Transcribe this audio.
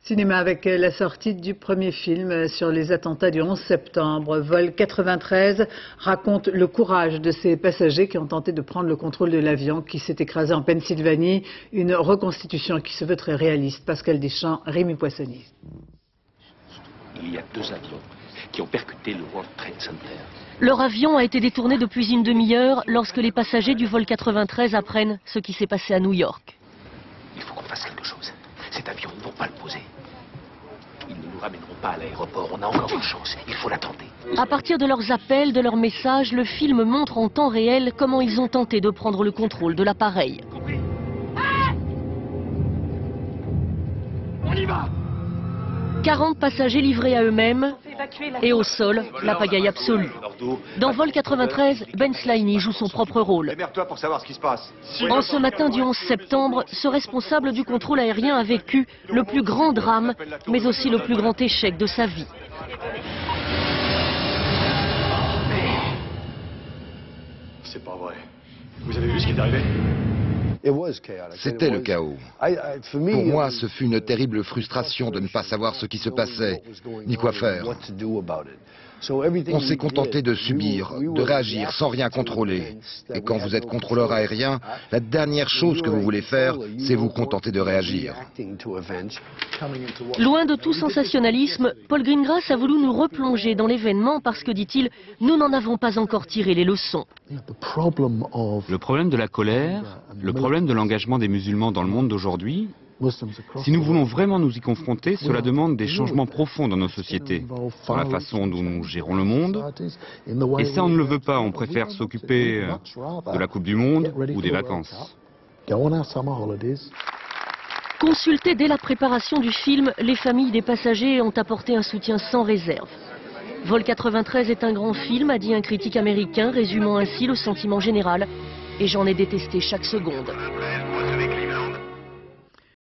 Cinéma avec la sortie du premier film sur les attentats du 11 septembre. Vol 93 raconte le courage de ces passagers qui ont tenté de prendre le contrôle de l'avion qui s'est écrasé en Pennsylvanie. Une reconstitution qui se veut très réaliste. Pascal Deschamps, Rémi Poissonnier. Il y a 2 avions qui ont percuté le World Trade Center. Leur avion a été détourné depuis une demi-heure lorsque les passagers du vol 93 apprennent ce qui s'est passé à New York. Il faut qu'on fasse quelque chose. Cet avion, ils ne vont pas le poser. Ils ne nous ramèneront pas à l'aéroport. On a encore une chance. Il faut la tenter. À partir de leurs appels, de leurs messages, le film montre en temps réel comment ils ont tenté de prendre le contrôle de l'appareil. On y va! 40 passagers livrés à eux-mêmes et au sol, la pagaille absolue. Dans Vol 93, Ben Slaney joue son propre rôle. Démerde-toi pour savoir ce qui se passe. En ce matin du 11 septembre, ce responsable du contrôle aérien a vécu le plus grand drame, mais aussi le plus grand échec de sa vie. C'est pas vrai. Vous avez vu ce qui est arrivé? C'était le chaos. Pour moi, ce fut une terrible frustration de ne pas savoir ce qui se passait, ni quoi faire. On s'est contenté de subir, de réagir sans rien contrôler. Et quand vous êtes contrôleur aérien, la dernière chose que vous voulez faire, c'est vous contenter de réagir. Loin de tout sensationnalisme, Paul Greengrass a voulu nous replonger dans l'événement parce que, dit-il, nous n'en avons pas encore tiré les leçons. Le problème de la colère, le problème de l'engagement des musulmans dans le monde d'aujourd'hui, si nous voulons vraiment nous y confronter, cela demande des changements profonds dans nos sociétés, dans la façon dont nous gérons le monde. Et ça, on ne le veut pas, on préfère s'occuper de la Coupe du Monde ou des vacances. Consultées dès la préparation du film, les familles des passagers ont apporté un soutien sans réserve. Vol 93 est un grand film, a dit un critique américain, résumant ainsi le sentiment général. Et j'en ai détesté chaque seconde.